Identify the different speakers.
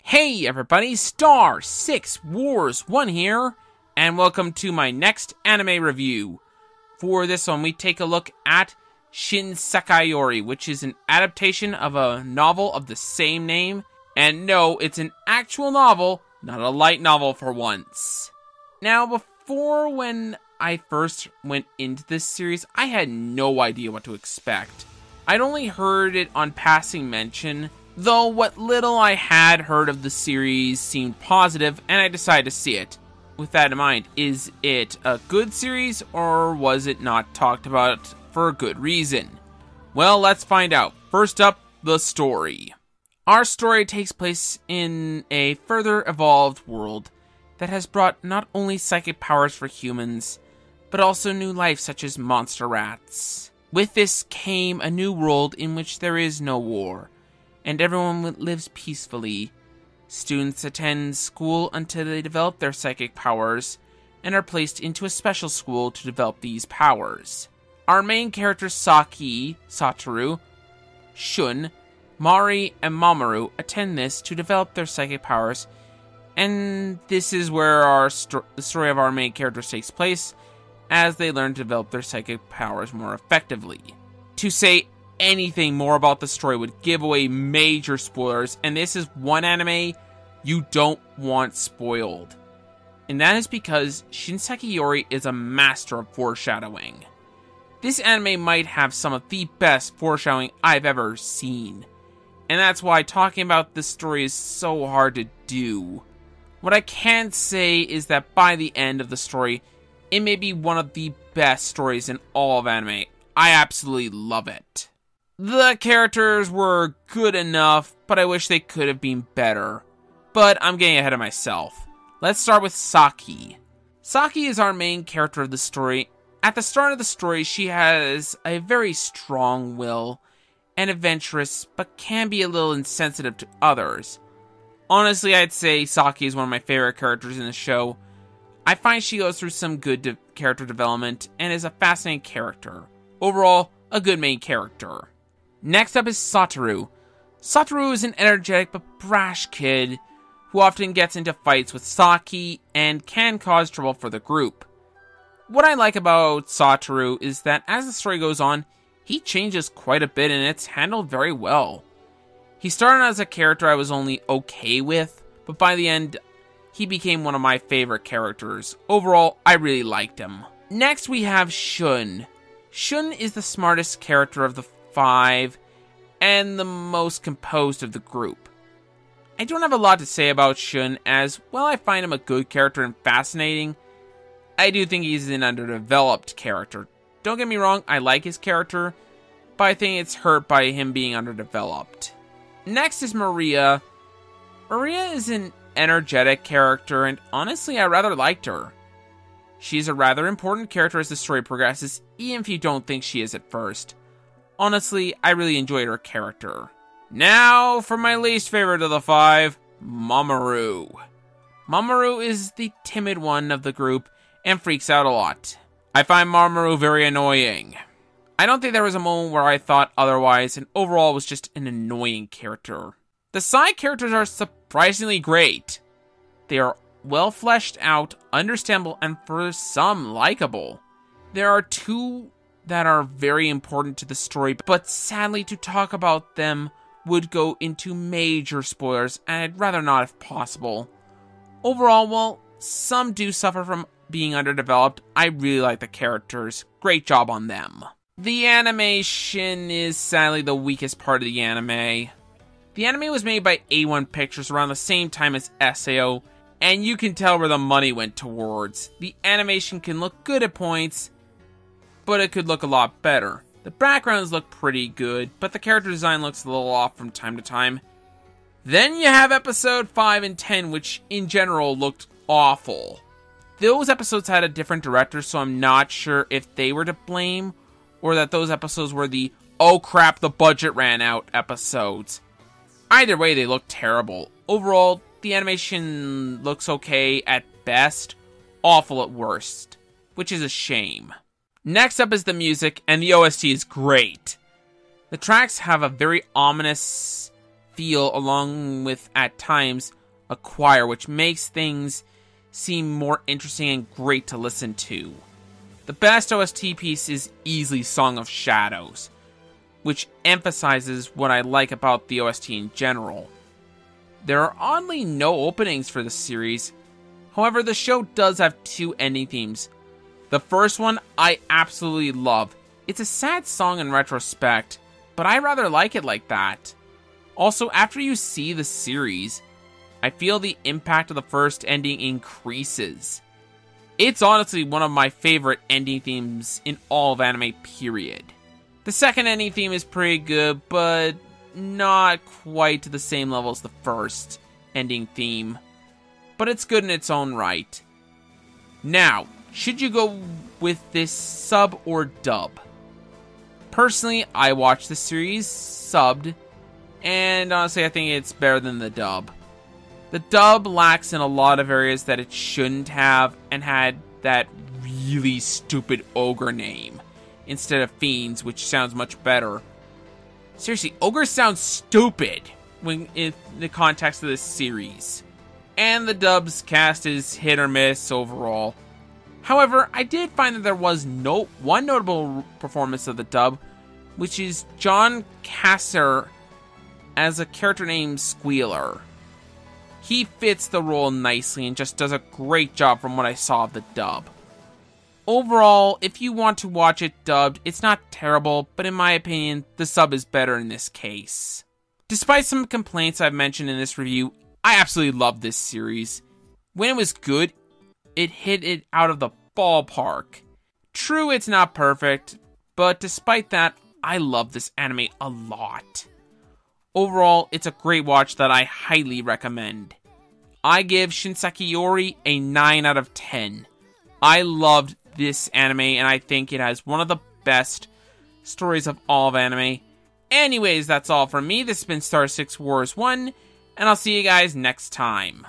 Speaker 1: Hey everybody, Star 6 Wars 1 here, and welcome to my next anime review. For this one, we take a look at Shin Sekai Yori, which is an adaptation of a novel of the same name. And no, it's an actual novel, not a light novel for once. Now, before when I first went into this series, I had no idea what to expect. I'd only heard it on passing mention, though what little I had heard of the series seemed positive, and I decided to see it. With that in mind, is it a good series, or was it not talked about for a good reason? Well, let's find out. First up, the story. Our story takes place in a further evolved world that has brought not only psychic powers for humans, but also new life such as monster rats. With this came a new world in which there is no war, and everyone lives peacefully. Students attend school until they develop their psychic powers, and are placed into a special school to develop these powers. Our main characters Saki, Satoru, Shun, Mari, and Mamoru attend this to develop their psychic powers, and this is where the story of our main characters takes place, as they learn to develop their psychic powers more effectively. To say anything more about the story would give away major spoilers, and this is one anime you don't want spoiled. And that is because Shin Sekai Yori is a master of foreshadowing. This anime might have some of the best foreshadowing I've ever seen, and that's why talking about this story is so hard to do. What I can say is that by the end of the story, it may be one of the best stories in all of anime. I absolutely love it. The characters were good enough, but I wish they could have been better. But I'm getting ahead of myself. Let's start with Saki. Saki is our main character of the story. At the start of the story, she has a very strong will and adventurous, but can be a little insensitive to others. Honestly, I'd say Saki is one of my favorite characters in the show. I find she goes through some good character development and is a fascinating character. Overall, a good main character. Next up is Satoru. Satoru is an energetic but brash kid who often gets into fights with Saki and can cause trouble for the group. What I like about Satoru is that as the story goes on, he changes quite a bit and it's handled very well. He started as a character I was only okay with, but by the end, he became one of my favorite characters. Overall, I really liked him. Next we have Shun. Shun is the smartest character of the 5 and the most composed of the group. I don't have a lot to say about Shun as, while I find him a good character and fascinating, I do think he's an underdeveloped character. Don't get me wrong, I like his character, but I think it's hurt by him being underdeveloped. Next is Maria. Maria is an energetic character, and honestly, I rather liked her. She's a rather important character as the story progresses, even if you don't think she is at first. Honestly, I really enjoyed her character. Now, for my least favorite of the 5, Mamoru. Mamoru is the timid one of the group and freaks out a lot. I find Mamoru very annoying. I don't think there was a moment where I thought otherwise, and overall was just an annoying character. The side characters are surprisingly great. They are well fleshed out, understandable, and for some, likable. There are 2 that are very important to the story, but sadly to talk about them would go into major spoilers, and I'd rather not if possible. Overall, while some do suffer from being underdeveloped, I really like the characters. Great job on them. The animation is sadly the weakest part of the anime. The anime was made by A1 Pictures around the same time as SAO, and you can tell where the money went towards. The animation can look good at points, but it could look a lot better. The backgrounds look pretty good, but the character design looks a little off from time to time. Then you have episode 5 and 10, which in general looked awful. Those episodes had a different director, so I'm not sure if they were to blame, or that those episodes were the "oh crap, the budget ran out" episodes. Either way, they look terrible. Overall, the animation looks okay at best, awful at worst, which is a shame. Next up is the music, and the OST is great. The tracks have a very ominous feel along with, at times, a choir, which makes things seem more interesting and great to listen to. The best OST piece is easily Song of Shadows, which emphasizes what I like about the OST in general. There are oddly no openings for the series. However, the show does have 2 ending themes. The first one I absolutely love. It's a sad song in retrospect, but I rather like it like that. Also, after you see the series, I feel the impact of the first ending increases. It's honestly one of my favorite ending themes in all of anime, period. The second ending theme is pretty good, but not quite to the same level as the first ending theme. But it's good in its own right. Now, should you go with this sub or dub? Personally, I watched the series subbed, and honestly I think it's better than the dub. The dub lacks in a lot of areas that it shouldn't have, and had that really stupid ogre name instead of fiends, which sounds much better. Seriously, ogre sounds stupid when in the context of this series. And the dub's cast is hit or miss overall. However, I did find that there was one notable performance of the dub, which is John Kasser as a character named Squealer. He fits the role nicely and just does a great job from what I saw of the dub. Overall, if you want to watch it dubbed, it's not terrible, but in my opinion, the sub is better in this case. Despite some complaints I've mentioned in this review, I absolutely love this series. When it was good, it hit it out of the ballpark. True, it's not perfect, but despite that, I love this anime a lot. Overall, it's a great watch that I highly recommend. I give Shin Yori a 9 out of 10. I loved this anime, and I think it has one of the best stories of all of anime. Anyways, that's all from me. This has been Star 6 Wars 1, and I'll see you guys next time.